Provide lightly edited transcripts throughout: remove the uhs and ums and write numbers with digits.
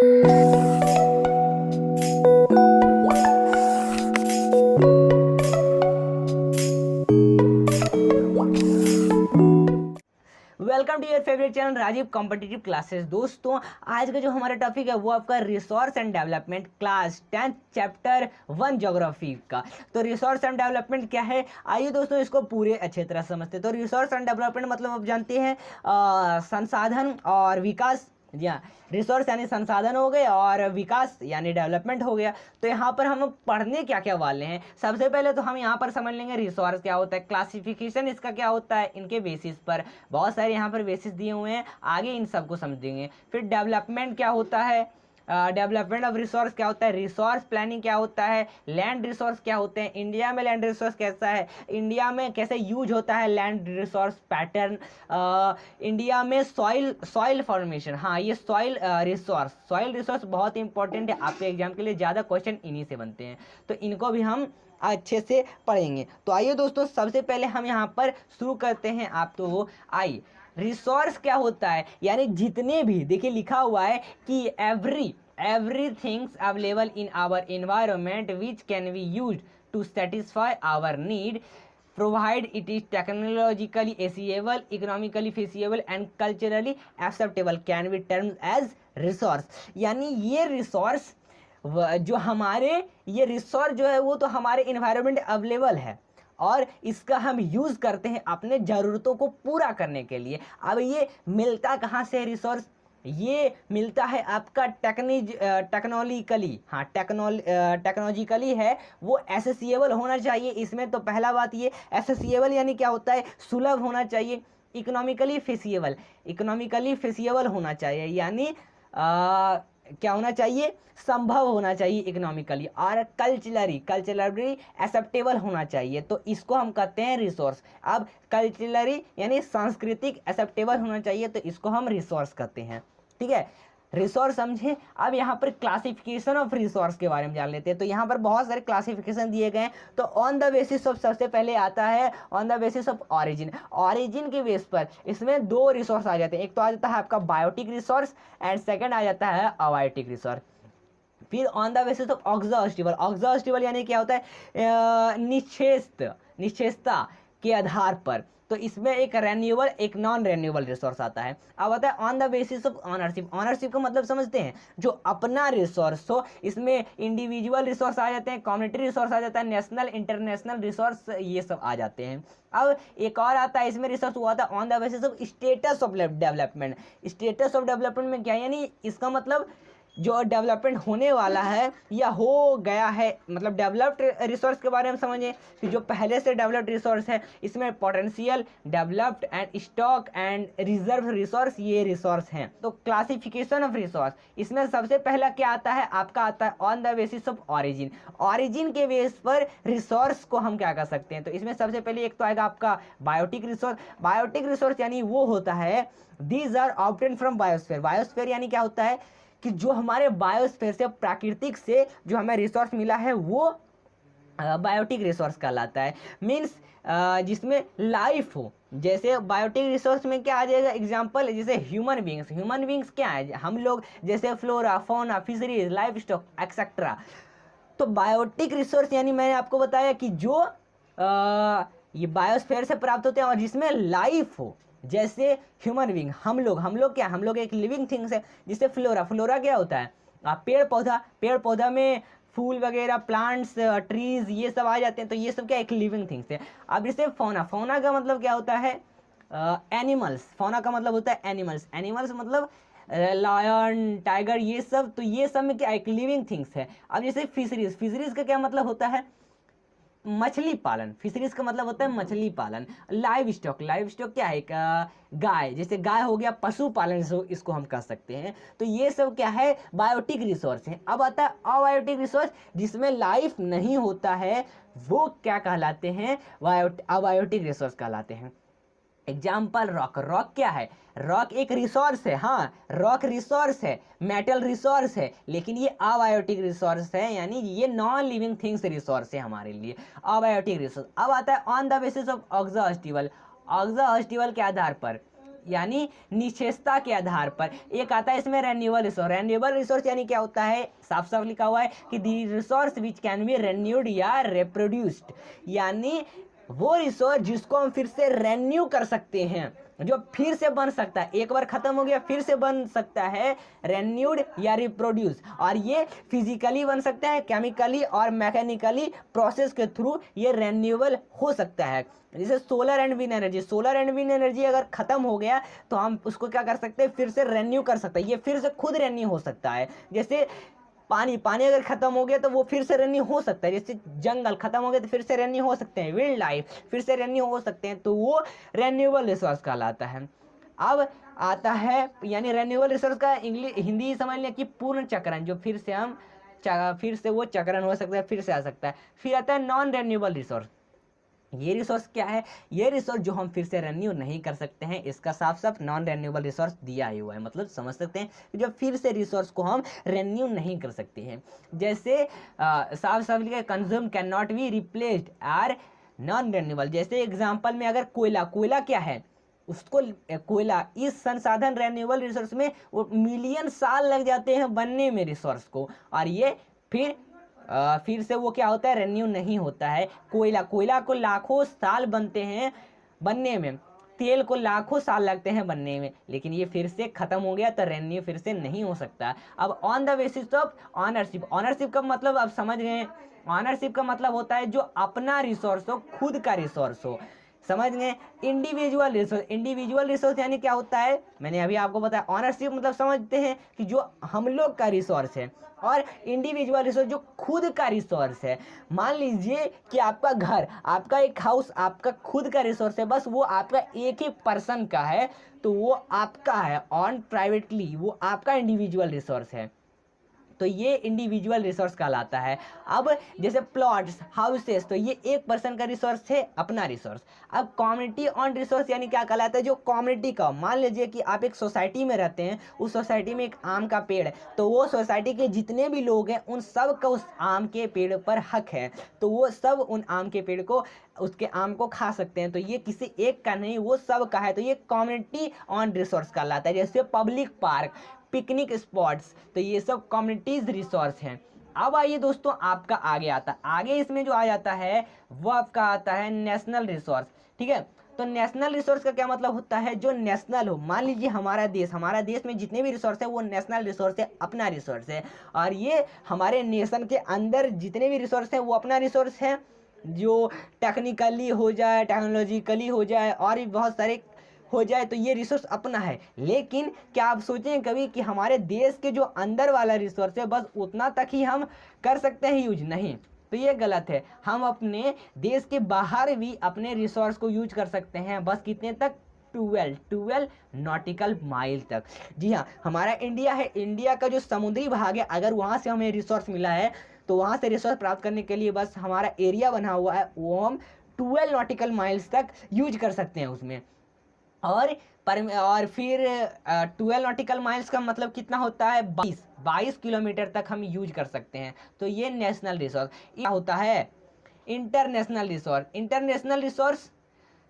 Welcome to your favourite channel Rajiv competitive classes. दोस्तों, आज का जो हमारा टॉपिक है वो आपका resource and development class 10th chapter 1 geography का। तो रिसोर्स एंड डेवलपमेंट क्या है, आइए दोस्तों इसको पूरे अच्छे तरह समझते हैं। तो रिसोर्स एंड डेवलपमेंट मतलब आप जानते हैं संसाधन और विकास। जी हाँ, रिसोर्स यानी संसाधन हो गए और विकास यानी डेवलपमेंट हो गया। तो यहाँ पर हम पढ़ने क्या क्या वाले हैं, सबसे पहले तो हम यहाँ पर समझ लेंगे रिसोर्स क्या होता है, क्लासिफिकेशन इसका क्या होता है, इनके बेसिस पर बहुत सारे यहाँ पर बेसिस दिए हुए हैं, आगे इन सबको समझेंगे। फिर डेवलपमेंट क्या होता है, डेवलपमेंट ऑफ रिसोर्स क्या होता है, रिसोर्स प्लानिंग क्या होता है, लैंड रिसोर्स क्या होते हैं, इंडिया में लैंड रिसोर्स कैसा है, इंडिया में कैसे यूज होता है लैंड रिसोर्स पैटर्न, इंडिया में सॉइल फॉर्मेशन। हाँ, ये सॉइल रिसोर्स बहुत इंपॉर्टेंट है, आपके एग्जाम के लिए ज़्यादा क्वेश्चन इन्हीं से बनते हैं, तो इनको भी हम अच्छे से पढ़ेंगे। तो आइए दोस्तों, सबसे पहले हम यहाँ पर शुरू करते हैं। आप तो आइए, रिसोर्स क्या होता है, यानी जितने भी, देखिए लिखा हुआ है कि everything's available in our environment which can be used to satisfy our need, provide it is technologically accessible, economically feasible and culturally acceptable can be termed as resource। यानी ये रिसोर्स जो हमारे, ये रिसोर्स जो है वो तो हमारे इन्वायरमेंट अवेलेबल है और इसका हम यूज़ करते हैं अपने ज़रूरतों को पूरा करने के लिए। अब ये मिलता कहाँ से है रिसोर्स, ये मिलता है आपका टेक्नोलॉजिकली। हाँ, टेक्नोलॉजिकली है, वो एसेसिएबल होना चाहिए। इसमें तो पहला बात ये एसेसिएबल यानी क्या होता है, सुलभ होना चाहिए। इकोनॉमिकली फेसिएबल होना चाहिए, यानी क्या होना चाहिए, संभव होना चाहिए इकोनॉमिकली, और कल्चरली एक्सेप्टेबल होना चाहिए। तो इसको हम कहते हैं रिसोर्स। अब कल्चरली यानी सांस्कृतिक एक्सेप्टेबल होना चाहिए, तो इसको हम रिसोर्स कहते हैं। ठीक है, रिसोर्स समझे। अब यहाँ पर क्लासिफिकेशन ऑफ रिसोर्स के बारे में जान लेते हैं। तो यहाँ पर बहुत सारे क्लासिफिकेशन दिए गए हैं। तो ऑन द बेसिस ऑफ, सबसे पहले आता है on the basis of origin के बेस पर इसमें दो रिसोर्स आ जाते हैं। एक तो आ जाता है आपका बायोटिक रिसोर्स एंड सेकेंड आ जाता है अबायोटिक रिसोर्स। फिर ऑन द बेसिस ऑफ ऑक्सॉस्टिबल यानी क्या होता है, निश्चेषता के आधार पर। तो इसमें एक रेन्यूएबल एक नॉन रेन्यूएबल रिसोर्स आता है। अब आता है on the basis of ownership का मतलब समझते हैं, जो अपना रिसोर्स हो। इसमें इंडिविजुअल रिसोर्स आ जाते हैं, कम्युनिटी रिसोर्स आ जाता है, नेशनल इंटरनेशनल रिसोर्स ये सब आ जाते हैं। अब एक और आता है इसमें रिसोर्स हुआ था on the basis of status of development. Status of development में क्या, यानी इसका मतलब जो डेवलपमेंट होने वाला है या हो गया है, मतलब डेवलप्ड रिसोर्स के बारे में समझें कि जो पहले से डेवलप्ड रिसोर्स है, इसमें potential, developed and stock and reserve resource, ये रिसोर्स हैं। तो क्लासिफिकेशन ऑफ रिसोर्स, इसमें सबसे पहला क्या आता है, आपका आता है on the basis of origin के बेस पर रिसोर्स को हम क्या कर सकते हैं। तो इसमें सबसे पहले एक तो आएगा आपका बायोटिक रिसोर्स यानी वो होता है, these are obtain from biosphere यानी क्या होता है कि जो हमारे बायोस्फीयर से, प्राकृतिक से जो हमें रिसोर्स मिला है वो बायोटिक रिसोर्स कहलाता है। मीन्स जिसमें लाइफ हो। जैसे बायोटिक रिसोर्स में क्या आ जाएगा, एग्जांपल जैसे ह्यूमन बींग्स क्या है, हम लोग, जैसे flora, fauna, fisheries, life stock etcetera. तो बायोटिक रिसोर्स यानी मैंने आपको बताया कि जो ये बायोस्फीयर से प्राप्त होते हैं और जिसमें लाइफ हो, जैसे ह्यूमन बींग, हम लोग एक लिविंग थिंग्स है। जिससे फ्लोरा क्या होता है, पेड़ पौधा में फूल वगैरह, प्लांट्स, ट्रीज ये सब आ जाते हैं। तो ये सब क्या, एक लिविंग थिंग्स है। अब जैसे फौना का मतलब क्या होता है, एनिमल्स। फौना का मतलब होता है एनिमल्स मतलब लायन, टाइगर, ये सब। तो ये सब में क्या, एक लिविंग थिंग्स है। अब जैसे फिशरीज का क्या मतलब होता है, मछली पालन। फिशरीज का मतलब होता है मछली पालन। लाइव स्टॉक क्या है, एक गाय, जैसे गाय हो गया, पशुपालन से इसको हम कह सकते हैं। तो ये सब क्या है, बायोटिक रिसोर्स है। अब आता है अबायोटिक रिसोर्स, जिसमें लाइफ नहीं होता है, वो क्या कहलाते हैं, अबायोटिक रिसोर्स कहलाते हैं। एग्जाम्पल रॉक क्या है, रॉक एक रिसोर्स है। हाँ, रॉक रिसोर्स है, मेटल रिसोर्स है, लेकिन ये अबायोटिक रिसोर्स है, यानी ये नॉन लिविंग थिंग्स रिसोर्स है हमारे लिए, अबायोटिक रिसोर्स। अब आता है ऑन द बेसिस ऑफ ऑक्सॉस्टिबल के आधार पर। यानी निश्चयता के आधार पर। एक आता है इसमें रेन्यूएबल रिसोर्स। रेन्यूएबल रिसोर्स यानी क्या होता है, साफ साफ लिखा हुआ है कि दी रिसोर्स विच कैन बी रेन्यूड या रिप्रोड्यूस्ड, यानी वो रिसोर्स जिसको हम फिर से रेन्यू कर सकते हैं, जो फिर से बन सकता है, एक बार खत्म हो गया फिर से बन सकता है, रेन्यूड या रिप्रोड्यूस। और ये फिजिकली बन सकता है, केमिकली और मैकेनिकली प्रोसेस के थ्रू ये रेन्यूएबल हो सकता है। जैसे solar and wind energy, solar and wind energy अगर खत्म हो गया तो हम उसको क्या कर सकते हैं, फिर से रेन्यू कर सकते हैं, ये फिर से खुद रेन्यू हो सकता है। जैसे पानी अगर खत्म हो गया तो वो फिर से रेन्यू हो सकता है, जैसे जंगल खत्म हो गया तो फिर से रेन्यू हो सकते हैं, वाइल्ड लाइफ फिर से रेन्यू हो सकते हैं, तो वो रेन्यूएबल रिसोर्स कहलाता है। अब आता है यानी रेन्यूएबल रिसोर्स का इंग्लिश हिंदी समझ लें कि पूर्ण चक्रण, जो फिर से वो चक्रण हो सकता है, फिर से आ सकता है। फिर आता है नॉन रेन्यूएबल रिसोर्स। ये रिसोर्स क्या है, ये रिसोर्स जो हम फिर से रेन्यू नहीं कर सकते हैं, इसका साफ साफ नॉन रेन्यूएबल रिसोर्स दिया ही हुआ है, मतलब समझ सकते हैं जो फिर से रिसोर्स को हम रेन्यू नहीं कर सकते हैं। जैसे साफ साफ लिखा है consume can not be replaced are non renewable. जैसे एग्जांपल में अगर कोयला क्या है, उसको कोयला इस संसाधन रेन्यूएबल रिसोर्स में वो मिलियन साल लग जाते हैं बनने में रिसोर्स को, और ये फिर से वो क्या होता है, रेन्यू नहीं होता है। कोयला को लाखों साल बनते हैं बनने में, तेल को लाखों साल लगते हैं बनने में, लेकिन ये फिर से खत्म हो गया तो रेन्यू फिर से नहीं हो सकता। अब on the basis of ownership, ownership का मतलब आप समझ गए, ऑनरशिप का मतलब होता है जो अपना रिसोर्स हो, खुद का रिसोर्स हो, समझ गए। इंडिविजुअल रिसोर्स यानी क्या होता है, मैंने अभी आपको बताया। ऑनरशिप मतलब समझते हैं कि जो हम लोग का रिसोर्स है, और इंडिविजुअल रिसोर्स जो खुद का रिसोर्स है। मान लीजिए कि आपका घर, आपका एक हाउस आपका खुद का रिसोर्स है, बस वो आपका एक ही पर्सन का है, तो वो आपका है ऑन प्राइवेटली, वो आपका इंडिविजुअल रिसोर्स है, तो ये इंडिविजुअल रिसोर्स कहलाता है। अब जैसे प्लॉट्स, हाउसेस, तो ये एक पर्सन का रिसोर्स है, अपना रिसोर्स। अब कम्युनिटी ऑन रिसोर्स यानी क्या कहलाता है, जो कम्युनिटी का, मान लीजिए कि आप एक सोसाइटी में रहते हैं, उस सोसाइटी में एक आम का पेड़ है, तो वो सोसाइटी के जितने भी लोग हैं उन सब का उस आम के पेड़ पर हक है, तो वो सब उन आम के पेड़ को, उसके आम को खा सकते हैं, तो ये किसी एक का नहीं, वो सब का है, तो ये कम्युनिटी ऑन रिसोर्स कहलाता है। जैसे पब्लिक पार्क, पिकनिक स्पॉट्स, तो ये सब कम्युनिटीज रिसोर्स हैं। अब आइए दोस्तों, आपका आगे इसमें जो आ जाता है वो आपका आता है नेशनल रिसोर्स। ठीक है, तो नेशनल रिसोर्स का क्या मतलब होता है, जो नेशनल हो। मान लीजिए हमारा देश में जितने भी रिसोर्स है वो नेशनल रिसोर्स है, अपना रिसोर्स है, और ये हमारे नेशन के अंदर जितने भी रिसोर्स हैं वो अपना रिसोर्स है, जो टेक्निकली हो जाए, टेक्नोलॉजिकली हो जाए, और भी बहुत सारे हो जाए, तो ये रिसोर्स अपना है। लेकिन क्या आप सोचें कभी कि हमारे देश के जो अंदर वाला रिसोर्स है बस उतना तक ही हम कर सकते हैं यूज? नहीं, तो ये गलत है। हम अपने देश के बाहर भी अपने रिसोर्स को यूज कर सकते हैं, बस कितने तक, 12 नॉटिकल माइल तक। जी हाँ, हमारा इंडिया है, इंडिया का जो समुद्री भाग है, अगर वहाँ से हमें रिसोर्स मिला है तो वहाँ से रिसोर्स प्राप्त करने के लिए बस हमारा एरिया बना हुआ है, वो हम 12 नॉटिकल माइल्स तक यूज कर सकते हैं उसमें। और फिर 12 नॉटिकल माइल्स का मतलब कितना होता है, 22 किलोमीटर तक हम यूज कर सकते हैं। तो ये नेशनल रिसोर्स। क्या होता है international resource. International resource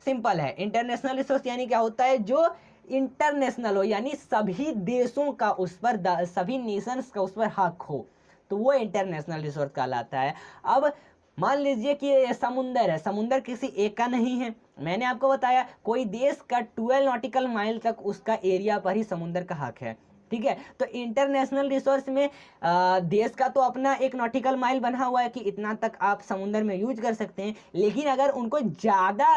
simple है, इंटरनेशनल रिसोर्स यानी क्या होता है, जो इंटरनेशनल हो, यानी सभी देशों का उस पर, सभी नेशंस का उस पर हक हो, तो वो इंटरनेशनल रिसोर्स कहलाता है। अब मान लीजिए कि समुंदर है, समुंदर किसी एक का नहीं है, मैंने आपको बताया कोई देश का 12 नॉटिकल माइल तक उसका एरिया पर ही समुंदर का हक है। ठीक है, तो इंटरनेशनल रिसोर्स में देश का तो अपना एक नॉटिकल माइल बना हुआ है कि इतना तक आप समुंदर में यूज कर सकते हैं, लेकिन अगर उनको ज़्यादा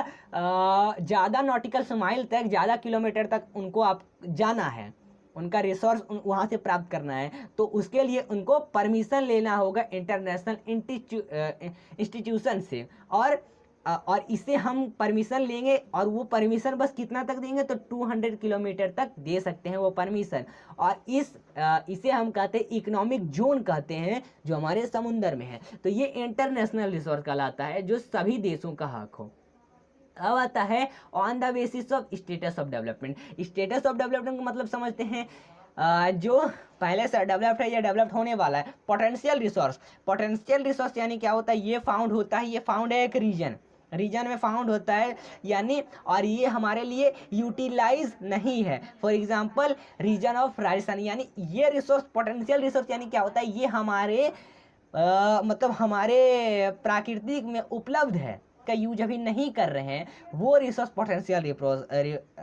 नॉटिकल माइल तक, ज़्यादा किलोमीटर तक उनको आप जाना है, उनका रिसोर्स वहाँ से प्राप्त करना है, तो उसके लिए उनको परमिशन लेना होगा इंटरनेशनल इंस्टीट्यूशन से। और इसे हम परमिशन लेंगे, और वो परमिशन बस कितना तक देंगे, तो 200 किलोमीटर तक दे सकते हैं वो परमिशन। और इसे हम कहते हैं इकोनॉमिक जोन कहते हैं, जो हमारे समुंदर में है। तो ये इंटरनेशनल रिसोर्स कहलाता है, जो सभी देशों का हक हो। अब आता है on the basis of status of development. Status of development का मतलब समझते हैं जो पहले से डेवलप्ड है या डेवलप्ड होने वाला है। पोटेंशियल रिसोर्स यानी क्या होता है, ये फाउंड है एक रीजन, रीजन में फाउंड होता है, यानी और ये हमारे लिए यूटिलाइज नहीं है। For example region of Rajasthan, यानी ये रिसोर्स पोटेंशियल रिसोर्स यानी क्या होता है, ये हमारे मतलब हमारे प्राकृतिक में उपलब्ध है का यूज अभी नहीं कर रहे हैं, वो रिसोर्स पोटेंशियल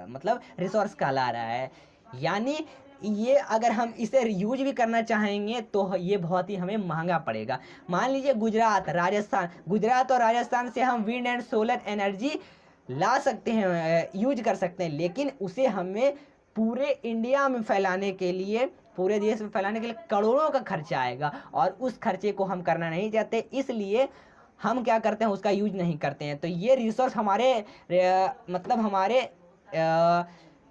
मतलब रिसोर्स कहला रहा है। यानी ये अगर हम इसे यूज भी करना चाहेंगे तो ये बहुत ही हमें महंगा पड़ेगा। मान लीजिए गुजरात और राजस्थान से हम विंड एंड सोलर एनर्जी ला सकते हैं, यूज कर सकते हैं, लेकिन उसे हमें पूरे इंडिया में फैलाने के लिए, पूरे देश में फैलाने के लिए करोड़ों का खर्चा आएगा, और उस खर्चे को हम करना नहीं चाहते, इसलिए हम क्या करते हैं, उसका यूज नहीं करते हैं। तो ये रिसोर्स हमारे मतलब हमारे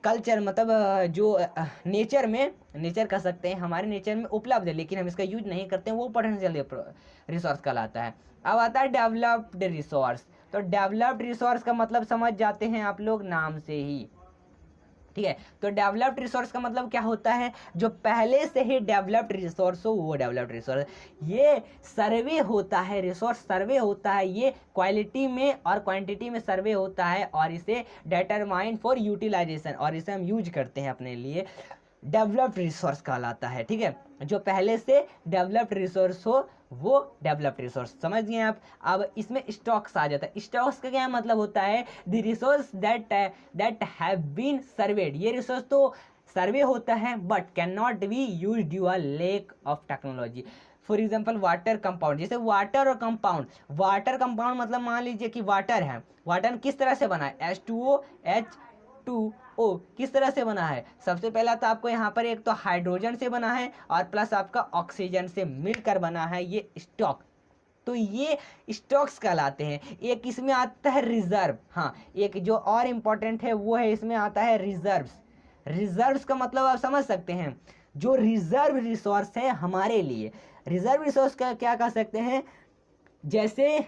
कल्चर मतलब जो नेचर कह सकते हैं, हमारे नेचर में उपलब्ध है, लेकिन हम इसका यूज नहीं करते हैं, वो पोटेंशियल रिसोर्स कहलाता है। अब आता है डेवलप्ड रिसोर्स। तो डेवलप्ड रिसोर्स का मतलब समझ जाते हैं आप लोग नाम से ही, ठीक है। तो डेवलप्ड रिसोर्स का मतलब क्या होता है, जो पहले से ही डेवलप्ड रिसोर्स हो वो डेवलप्ड रिसोर्स। ये सर्वे होता है, रिसोर्स सर्वे होता है, ये क्वालिटी में और क्वांटिटी में सर्वे होता है, और इसे डिटरमाइन फॉर यूटिलाइजेशन, और इसे हम यूज करते हैं अपने लिए, डेवलप्ड रिसोर्स कहलाता है, ठीक है। जो पहले से डेवलप्ड रिसोर्स हो वो डेवलप्ड रिसोर्स, समझ गए आप। अब इसमें स्टॉक्स आ जाता है। स्टॉक्स का क्या मतलब होता है, the resource that have been surveyed. ये रिसोर्स तो सर्वे होता है but can not be use due a lack of technology. For example water compound, जैसे वाटर और कंपाउंड, वाटर कंपाउंड मतलब मान लीजिए कि वाटर है, वाटर किस तरह से बना है, H2O H2O किस तरह से बना है, सबसे पहला तो आपको यहाँ पर एक तो हाइड्रोजन से बना है और प्लस आपका ऑक्सीजन से मिलकर बना है ये स्टॉक। तो ये स्टॉक्स कहलाते हैं। एक इसमें आता है रिजर्व, हाँ एक जो और इम्पोर्टेंट है वो है, इसमें आता है रिजर्व्स। रिजर्व्स का मतलब आप समझ सकते हैं, जो रिजर्व रिसोर्स है हमारे लिए। रिजर्व रिसोर्स का क्या कह सकते हैं, जैसे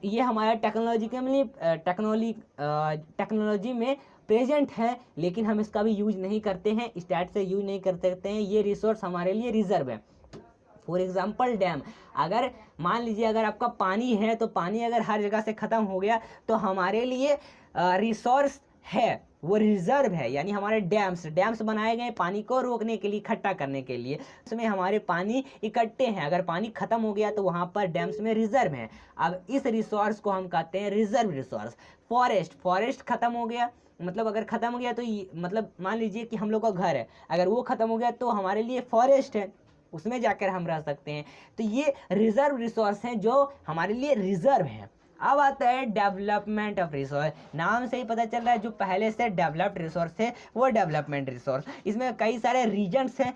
ये हमारा टेक्नोलॉजी में प्रेजेंट है, लेकिन हम इसका भी यूज नहीं करते हैं, स्टैट से यूज नहीं कर सकते हैं, ये रिसोर्स हमारे लिए रिजर्व है। फॉर एग्जाम्पल डैम, अगर मान लीजिए अगर आपका पानी है, तो पानी अगर हर जगह से ख़त्म हो गया तो हमारे लिए रिसोर्स है, वो रिजर्व है। यानी हमारे डैम्स बनाए गए पानी को रोकने के लिए, इकट्ठा करने के लिए, उसमें हमारे पानी इकट्ठे हैं, अगर पानी खत्म हो गया तो वहाँ पर डैम्स में रिजर्व है। अब इस रिसोर्स को हम कहते हैं रिजर्व रिसोर्स। फॉरेस्ट खत्म हो गया, मतलब अगर खत्म हो गया तो मतलब मान लीजिए कि हम लोग का घर है, अगर वो खत्म हो गया तो हमारे लिए फॉरेस्ट है, उसमें जाकर हम रह सकते हैं। तो ये रिजर्व रिसोर्स हैं जो हमारे लिए रिजर्व हैं। अब आता है डेवलपमेंट ऑफ रिसोर्स। नाम से ही पता चल रहा है, जो पहले से डेवलप्ड रिसोर्स है वो डेवलपमेंट रिसोर्स। इसमें कई सारे रीजन्स हैं।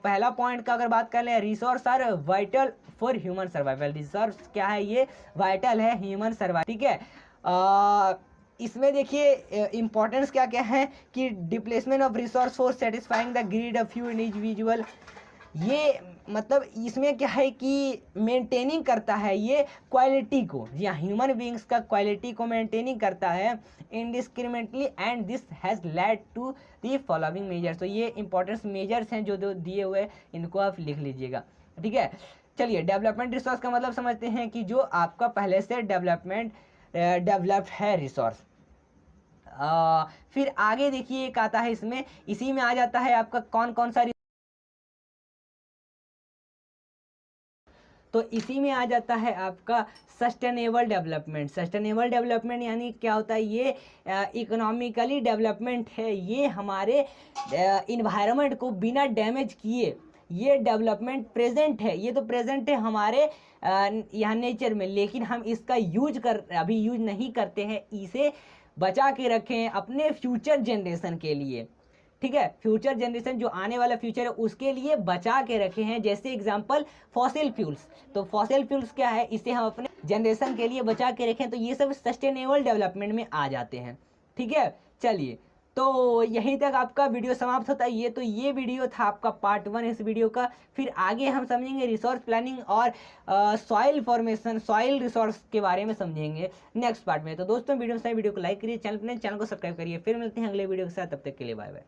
पहला पॉइंट का अगर बात कर लें, resource are vital for human survival. Resource क्या है, ये वाइटल है ह्यूमन सर्वाइवल, ठीक है। इसमें देखिए इंपॉर्टेंस क्या क्या है कि displacement of resource for satisfying the greed of few individual. ये मतलब इसमें क्या है कि मेंटेनिंग करता है ये क्वालिटी को, या ह्यूमन बींग्स का क्वालिटी को मेंटेनिंग करता है indiscriminately, and this has led to the following measures. तो ये इंपॉर्टेंट मेजर्स हैं जो दिए हुए, इनको आप लिख लीजिएगा, ठीक है। चलिए, डेवलपमेंट रिसोर्स का मतलब समझते हैं कि जो आपका पहले से डेवलप्ड है रिसोर्स। फिर आगे देखिए एक आता है, इसमें इसी में आ जाता है आपका कौन कौन सा, तो इसी में आ जाता है आपका सस्टेनेबल डेवलपमेंट। सस्टेनेबल डेवलपमेंट यानी क्या होता है, ये इकोनॉमिकली डेवलपमेंट है, ये हमारे इन्वायरमेंट को बिना डैमेज किए ये डेवलपमेंट प्रेजेंट है, ये तो प्रेजेंट है हमारे यहाँ नेचर में, लेकिन हम इसका अभी यूज नहीं करते हैं, इसे बचा के रखें अपने फ्यूचर जनरेशन के लिए, ठीक है। फ्यूचर जनरेशन जो आने वाला फ्यूचर है उसके लिए बचा के रखे हैं। जैसे एग्जांपल फॉसिल फ्यूल्स, तो फॉसिल फ्यूल्स क्या है, इसे हम अपने जनरेशन के लिए बचा के रखें, तो ये सब सस्टेनेबल डेवलपमेंट में आ जाते हैं, ठीक है। चलिए, तो यहीं तक आपका वीडियो समाप्त होता है। ये वीडियो था आपका पार्ट 1 इस वीडियो का। फिर आगे हम समझेंगे रिसोर्स प्लानिंग और सॉइल फॉर्मेशन, सॉइल रिसोर्स के बारे में समझेंगे नेक्स्ट पार्ट में। तो दोस्तों वीडियो को लाइक करिए, चैनल को सब्सक्राइब करिए। फिर मिलते हैं अगले वीडियो के साथ, तब तक के लिए बाय बाय।